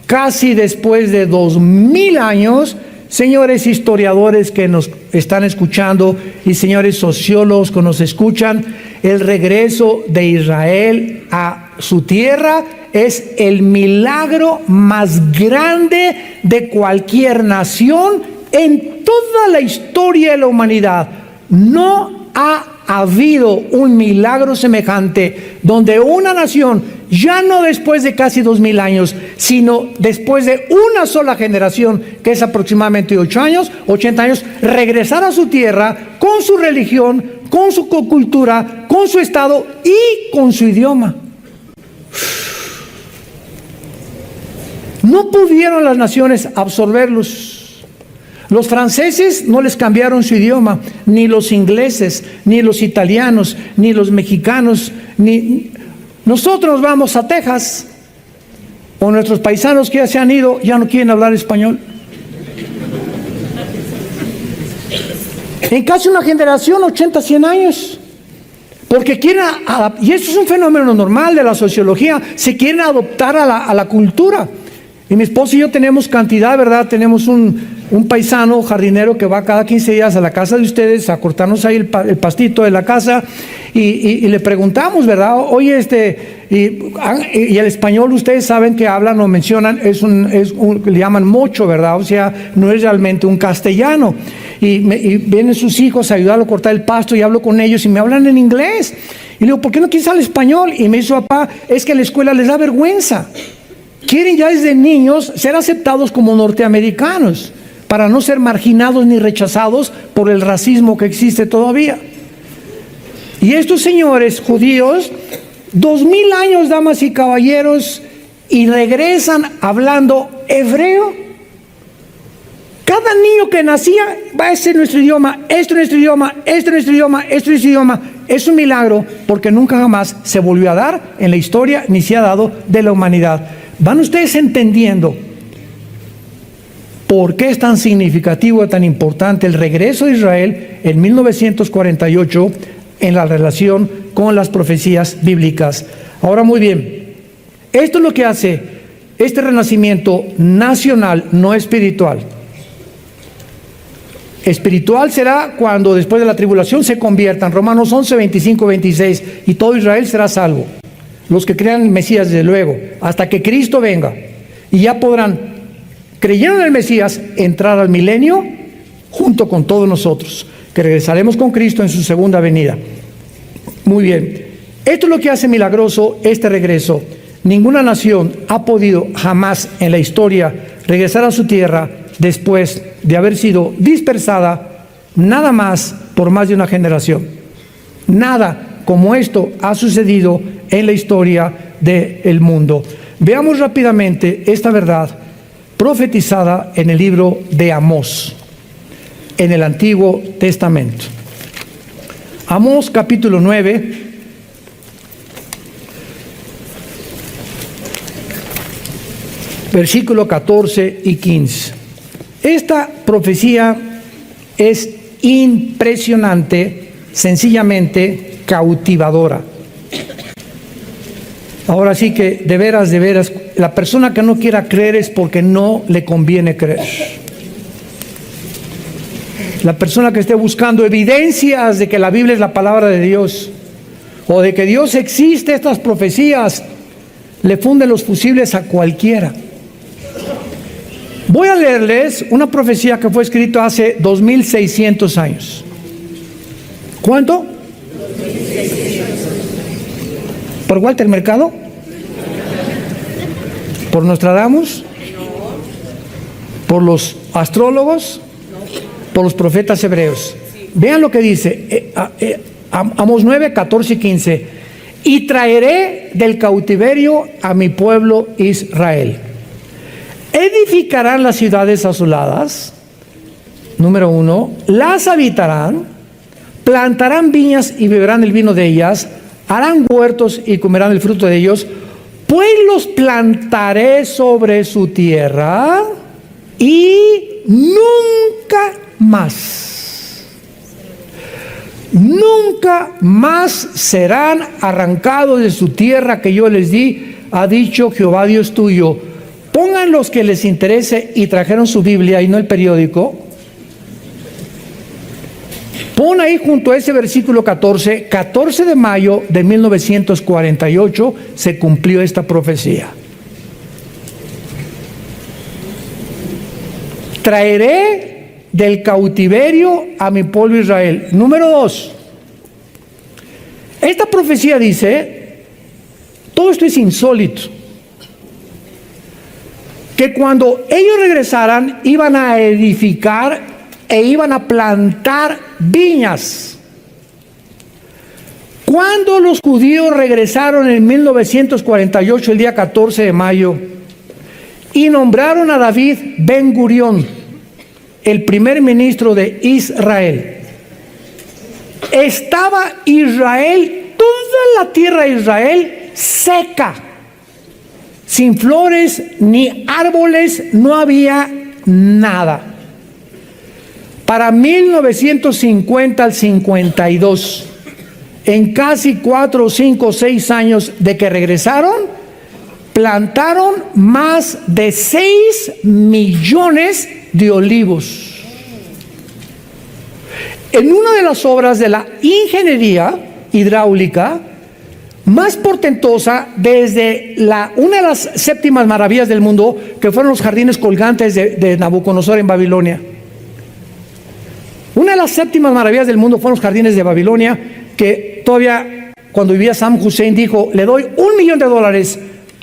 casi después de 2000 años. Señores historiadores que nos están escuchando y señores sociólogos que nos escuchan, el regreso de Israel a su tierra es el milagro más grande de cualquier nación en toda la historia de la humanidad. No ha habido un milagro semejante donde una nación, ya no después de casi 2000 años, sino después de una sola generación, que es aproximadamente 80 años, regresar a su tierra con su religión, con su cultura, con su estado y con su idioma. No pudieron las naciones absorberlos. Los franceses no les cambiaron su idioma, ni los ingleses, ni los italianos, ni los mexicanos, ni nosotros vamos a Texas, o nuestros paisanos que ya se han ido, ya no quieren hablar español. En casi una generación, 80, 100 años. Porque quieren, y eso es un fenómeno normal de la sociología, se quieren adoptar a la cultura. Y mi esposo y yo tenemos cantidad, ¿verdad? Tenemos un paisano jardinero que va cada 15 días a la casa de ustedes a cortarnos ahí el pastito de la casa y le preguntamos, ¿verdad? Oye, y el español ustedes saben que hablan o mencionan, le llaman mocho, ¿verdad? O sea, no es realmente un castellano. Y vienen sus hijos a ayudarlo a cortar el pasto y hablo con ellos y me hablan en inglés. Y le digo, ¿por qué no quieres hablar español? Y me dice, papá, es que en la escuela les da vergüenza. Quieren ya desde niños ser aceptados como norteamericanos para no ser marginados ni rechazados por el racismo que existe todavía. Y estos señores judíos, 2000 años, damas y caballeros, y regresan hablando hebreo. Cada niño que nacía, va a ser nuestro idioma, esto es nuestro idioma, esto es nuestro idioma, esto es nuestro idioma. Es un milagro porque nunca jamás se volvió a dar en la historia ni se ha dado de la humanidad. ¿Van ustedes entendiendo por qué es tan significativo y tan importante el regreso de Israel en 1948 en la relación con las profecías bíblicas? Ahora, muy bien, esto es lo que hace este renacimiento nacional, no espiritual. Espiritual será cuando después de la tribulación se conviertan, Romanos 11, 25, 26, y todo Israel será salvo. Los que crean en el Mesías, desde luego, hasta que Cristo venga. Y ya podrán, creyendo en el Mesías, entrar al milenio junto con todos nosotros, que regresaremos con Cristo en su segunda venida. Muy bien, esto es lo que hace milagroso este regreso. Ninguna nación ha podido jamás en la historia regresar a su tierra después de haber sido dispersada, nada más por más de una generación. Nada como esto ha sucedido en la historia del mundo. Veamos rápidamente esta verdad profetizada en el libro de Amós, en el Antiguo Testamento. Amós capítulo 9, versículo 14 y 15. Esta profecía es impresionante, sencillamente cautivadora. Ahora sí que de veras, la persona que no quiera creer es porque no le conviene creer. La persona que esté buscando evidencias de que la Biblia es la palabra de Dios o de que Dios existe, estas profecías le funden los fusibles a cualquiera. Voy a leerles una profecía que fue escrita hace 2600 años. ¿Cuánto? ¿Por Walter Mercado? ¿Por Nostradamus? ¿Por los astrólogos? ¿Por los profetas hebreos? Vean lo que dice Amós 9, 14 y 15. Y traeré del cautiverio a mi pueblo Israel. Edificarán las ciudades asoladas. Número 1. Las habitarán. Plantarán viñas y beberán el vino de ellas. Harán huertos y comerán el fruto de ellos. Pues los plantaré sobre su tierra y nunca más nunca más serán arrancados de su tierra que yo les di, ha dicho Jehová Dios tuyo. Pongan los que les interese y trajeron su Biblia y no el periódico. Pon ahí junto a ese versículo 14 de mayo de 1948 se cumplió esta profecía. Traeré del cautiverio a mi pueblo Israel. Número 2. Esta profecía dice, todo esto es insólito, que cuando ellos regresaran iban a edificar e iban a plantar viñas. Cuando los judíos regresaron en 1948, el día 14 de mayo, y nombraron a David Ben Gurión, el primer ministro de Israel, estaba Israel, toda la tierra de Israel, seca, sin flores ni árboles, no había nada. Para 1950 al 52, en casi 4, 5, 6 años de que regresaron, plantaron más de 6 millones de olivos. En una de las obras de la ingeniería hidráulica más portentosa desde una de las séptimas maravillas del mundo, que fueron los jardines colgantes de Nabucodonosor en Babilonia. Una de las séptimas maravillas del mundo fueron los jardines de Babilonia, que todavía cuando vivía Saddam Hussein dijo, le doy $1 millón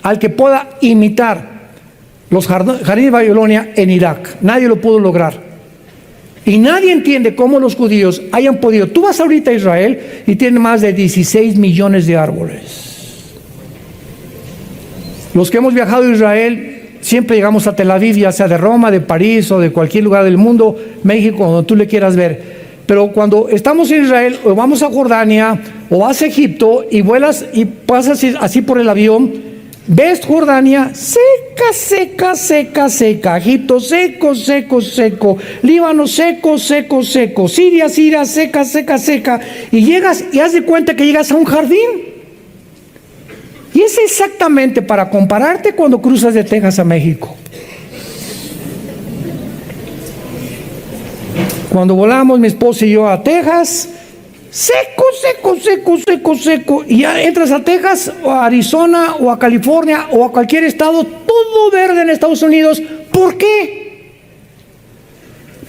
al que pueda imitar los jardines de Babilonia en Irak. Nadie lo pudo lograr. Y nadie entiende cómo los judíos hayan podido. Tú vas ahorita a Israel y tienen más de 16 millones de árboles. Los que hemos viajado a Israel, siempre llegamos a Tel Aviv, ya sea de Roma, de París o de cualquier lugar del mundo, México, donde tú le quieras ver. Pero cuando estamos en Israel, o vamos a Jordania, o vas a Egipto y vuelas y pasas así por el avión, ves Jordania seca, seca, seca, seca. Egipto seco, seco, seco. Líbano seco, seco, seco. Siria, Siria seca, seca, seca. Y llegas y haz de cuenta que llegas a un jardín. Y es exactamente para compararte cuando cruzas de Texas a México. Cuando volamos mi esposa y yo a Texas, seco, seco, seco, seco, seco. Y ya entras a Texas o a Arizona o a California o a cualquier estado, todo verde en Estados Unidos. ¿Por qué?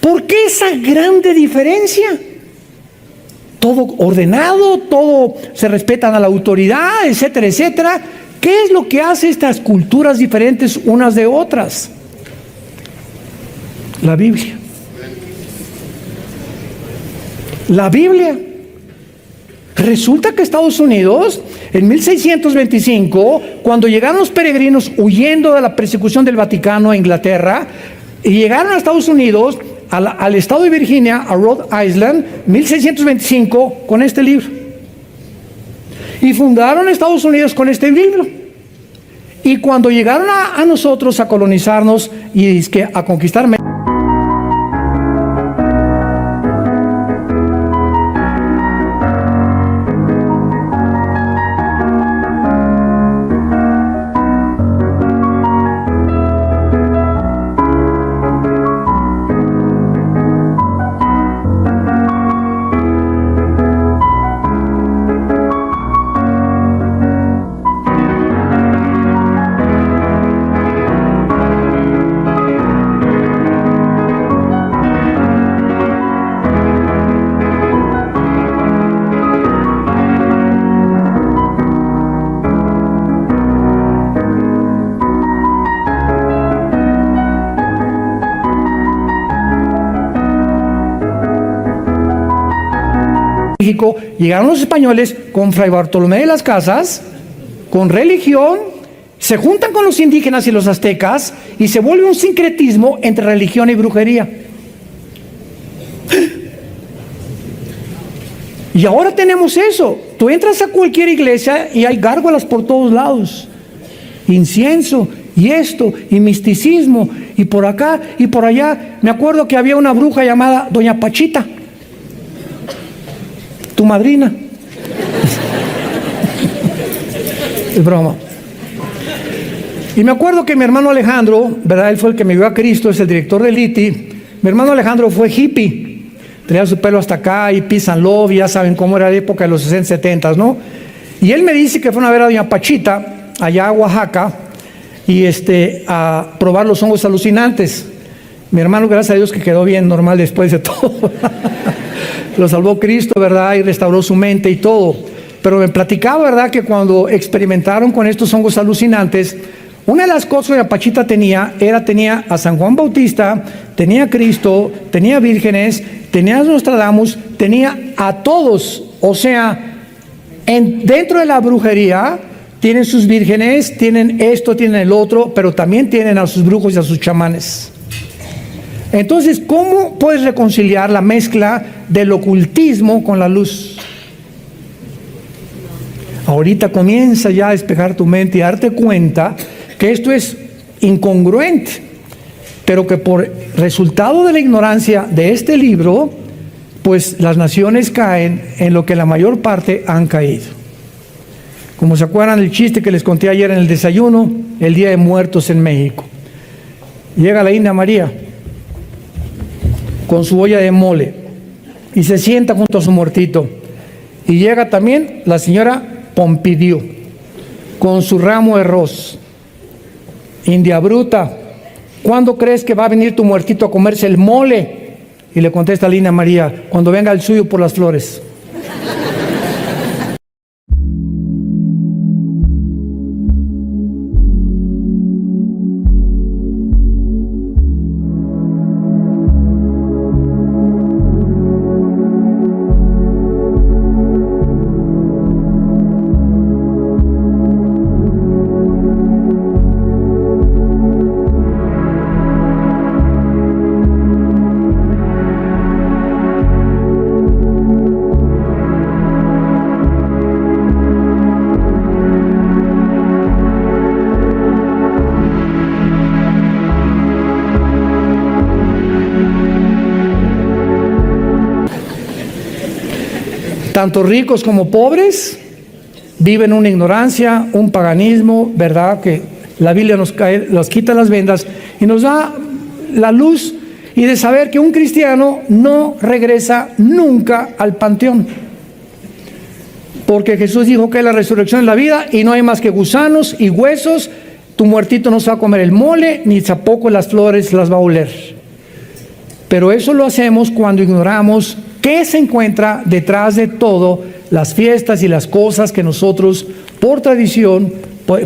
¿Por qué esa grande diferencia? Todo ordenado, todo se respetan a la autoridad, etcétera, etcétera. ¿Qué es lo que hace estas culturas diferentes unas de otras? La Biblia. La Biblia. Resulta que Estados Unidos, en 1625, cuando llegaron los peregrinos huyendo de la persecución del Vaticano a Inglaterra, y llegaron a Estados Unidos, al estado de Virginia, a Rhode Island, 1625, con este libro. Y fundaron Estados Unidos con este libro. Y cuando llegaron a nosotros a colonizarnos y a conquistar México, llegaron los españoles con Fray Bartolomé de las Casas, con religión, se juntan con los indígenas y los aztecas y se vuelve un sincretismo entre religión y brujería. Y ahora tenemos eso. Tú entras a cualquier iglesia y hay gárgolas por todos lados, incienso y esto, y misticismo, y por acá y por allá. Me acuerdo que había una bruja llamada Doña Pachita. tu madrina. Es broma. Y me acuerdo que mi hermano Alejandro, ¿verdad? Él fue el que me vio a Cristo, es el director del ITI. Mi hermano Alejandro fue hippie. Tenía su pelo hasta acá y peace and love, y ya saben cómo era la época de los 60, 70, ¿no? Y él me dice que fueron a ver a doña Pachita, allá a Oaxaca, y a probar los hongos alucinantes. Mi hermano, gracias a Dios, que quedó bien, normal después de todo. Lo salvó Cristo, ¿verdad? Y restauró su mente y todo. Pero me platicaba, ¿verdad?, que cuando experimentaron con estos hongos alucinantes, una de las cosas que la Pachita tenía a San Juan Bautista, tenía a Cristo, tenía vírgenes, tenía a Nostradamus, tenía a todos. O sea, dentro de la brujería tienen sus vírgenes, tienen esto, tienen el otro, pero también tienen a sus brujos y a sus chamanes. Entonces, ¿cómo puedes reconciliar la mezcla del ocultismo con la luz? Ahorita comienza ya a despejar tu mente y a darte cuenta que esto es incongruente, pero que por resultado de la ignorancia de este libro, pues las naciones caen en lo que la mayor parte han caído. Como se acuerdan el chiste que les conté ayer en el desayuno, el Día de Muertos en México. Llega la India María con su olla de mole y se sienta junto a su muertito. Y llega también la señora Pompidiu con su ramo de arroz. India bruta, ¿cuándo crees que va a venir tu muertito a comerse el mole? Y le contesta la India María, cuando venga el suyo por las flores. Tanto ricos como pobres viven una ignorancia, un paganismo, ¿verdad? Que la Biblia nos quita las vendas y nos da la luz y de saber que un cristiano no regresa nunca al panteón. Porque Jesús dijo que es la resurrección de la vida y no hay más que gusanos y huesos. Tu muertito no se va a comer el mole, ni tampoco las flores las va a oler. Pero eso lo hacemos cuando ignoramos qué se encuentra detrás de todo, las fiestas y las cosas que nosotros, por tradición,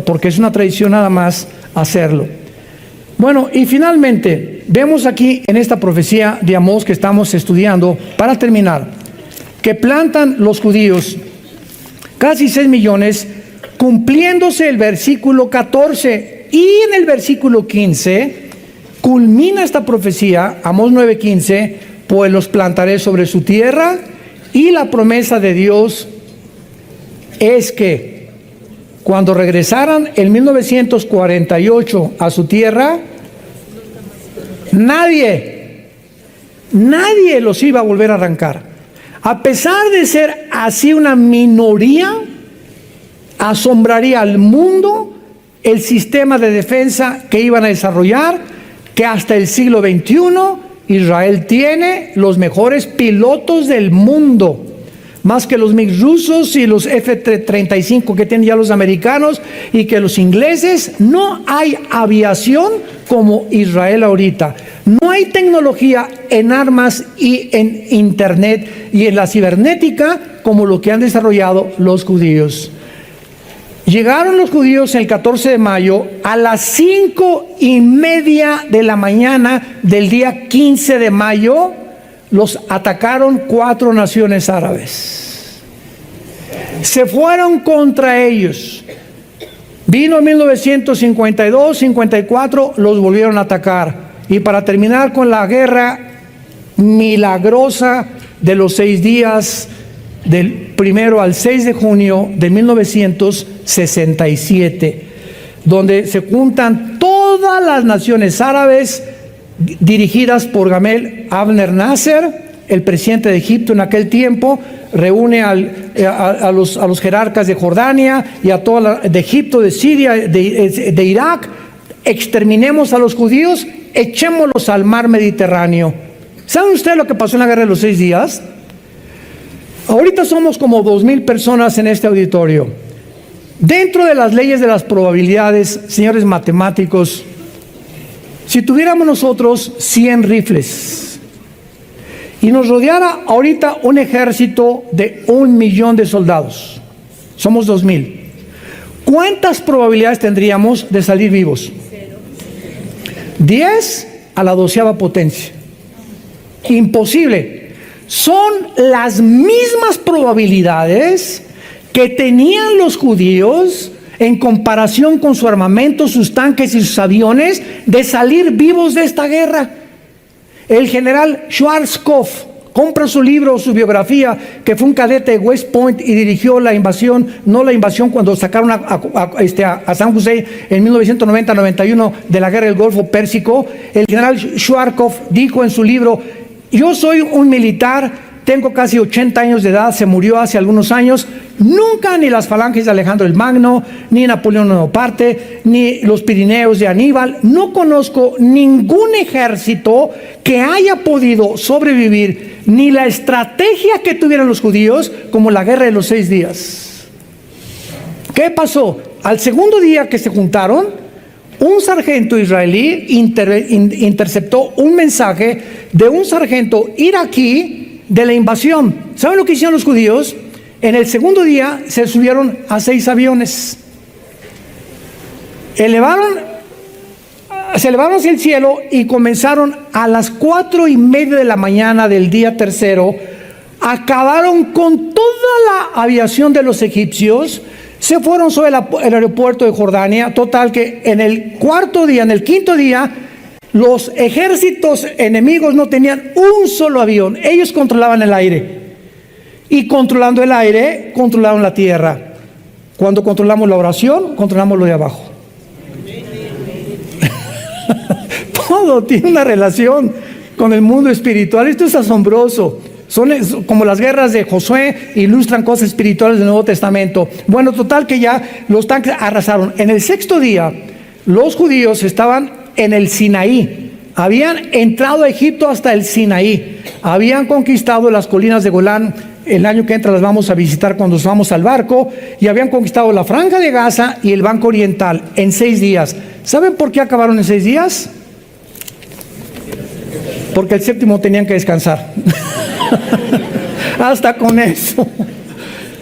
porque es una tradición nada más, hacerlo. Bueno, y finalmente, vemos aquí en esta profecía de Amós que estamos estudiando, para terminar, que plantan los judíos casi 6 millones, cumpliéndose el versículo 14, y en el versículo 15, culmina esta profecía, Amós 9:15, pues los plantaré sobre su tierra, y la promesa de Dios es que cuando regresaran en 1948 a su tierra, nadie los iba a volver a arrancar. A pesar de ser así una minoría, asombraría al mundo el sistema de defensa que iban a desarrollar, que hasta el siglo XXI Israel tiene los mejores pilotos del mundo, más que los MiG rusos y los F-35 que tienen ya los americanos y que los ingleses. No hay aviación como Israel ahorita. No hay tecnología en armas y en internet y en la cibernética como lo que han desarrollado los judíos. Llegaron los judíos el 14 de mayo a las 5:30 de la mañana del día 15 de mayo. Los atacaron 4 naciones árabes. Se fueron contra ellos. Vino en 1952, 54, los volvieron a atacar. Y para terminar con la guerra milagrosa de los 6 días, del 1 al 6 de junio de 1967, donde se juntan todas las naciones árabes dirigidas por Gamal Abdel Nasser, el presidente de Egipto en aquel tiempo, reúne a los jerarcas de Jordania y a toda de Egipto, de Siria, de Irak. Exterminemos a los judíos, echémoslos al mar Mediterráneo. ¿Saben ustedes lo que pasó en la guerra de los 6 días? Ahorita somos como 2,000 personas en este auditorio. Dentro de las leyes de las probabilidades, señores matemáticos, si tuviéramos nosotros 100 rifles y nos rodeara ahorita un ejército de 1,000,000 de soldados, somos 2,000, ¿cuántas probabilidades tendríamos de salir vivos? 10 a la 12ª potencia. Imposible. Son las mismas probabilidades que tenían los judíos en comparación con su armamento, sus tanques y sus aviones, de salir vivos de esta guerra. El general Schwarzkopf compra su libro, su biografía, que fue un cadete de West Point y dirigió la invasión, no la invasión cuando sacaron a San José en 1990-91 de la guerra del Golfo Pérsico. El general Schwarzkopf dijo en su libro: yo soy un militar, tengo casi 80 años de edad, se murió hace algunos años. Nunca ni las falanges de Alejandro el Magno, ni Napoleón Bonaparte, ni los Pirineos de Aníbal, no conozco ningún ejército que haya podido sobrevivir, ni la estrategia que tuvieron los judíos, como la guerra de los 6 días. ¿Qué pasó? Al segundo día que se juntaron, un sargento israelí interceptó un mensaje de un sargento iraquí de la invasión. ¿Saben lo que hicieron los judíos? En el segundo día se subieron a 6 aviones. Se elevaron hacia el cielo y comenzaron a las 4:30 de la mañana del día tercero. Acabaron con toda la aviación de los egipcios. Se fueron sobre el aeropuerto de Jordania. Total que en el quinto día, los ejércitos enemigos no tenían un solo avión. Ellos controlaban el aire. Y controlando el aire, controlaron la tierra. Cuando controlamos la oración, controlamos lo de abajo. Todo tiene una relación con el mundo espiritual. Esto es asombroso. Son como las guerras de Josué, ilustran cosas espirituales del Nuevo Testamento. Bueno, total que ya los tanques arrasaron. En el 6º día, los judíos estaban en el Sinaí. Habían entrado a Egipto hasta el Sinaí. Habían conquistado las colinas de Golán. El año que entra las vamos a visitar cuando vamos al barco. Y habían conquistado la Franja de Gaza y el Banco Oriental en 6 días. ¿Saben por qué acabaron en 6 días? Porque el 7º tenían que descansar. Hasta con eso.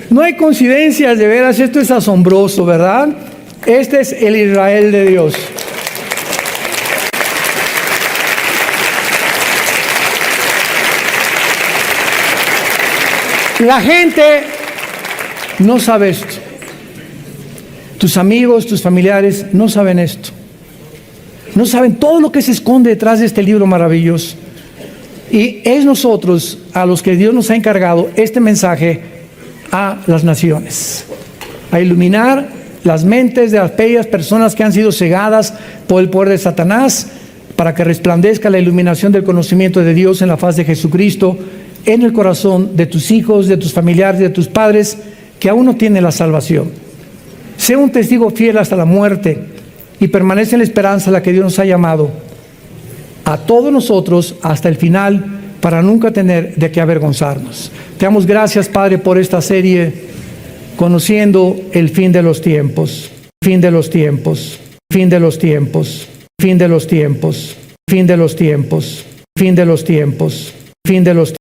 No hay coincidencias, de veras. Esto es asombroso, ¿verdad? Este es el Israel de Dios. La gente no sabe esto. Tus amigos, tus familiares no saben esto. No saben todo lo que se esconde detrás de este libro maravilloso. Y es nosotros a los que Dios nos ha encargado este mensaje a las naciones, a iluminar las mentes de aquellas personas que han sido cegadas por el poder de Satanás, para que resplandezca la iluminación del conocimiento de Dios en la faz de Jesucristo, en el corazón de tus hijos, de tus familiares, de tus padres, que aún no tienen la salvación. Sé un testigo fiel hasta la muerte y permanece en la esperanza a la que Dios nos ha llamado a todos nosotros hasta el final, para nunca tener de qué avergonzarnos. Te damos gracias, Padre, por esta serie, conociendo el fin de los tiempos, fin de los tiempos, fin de los tiempos, fin de los tiempos, fin de los tiempos, fin de los tiempos, fin de los tiempos.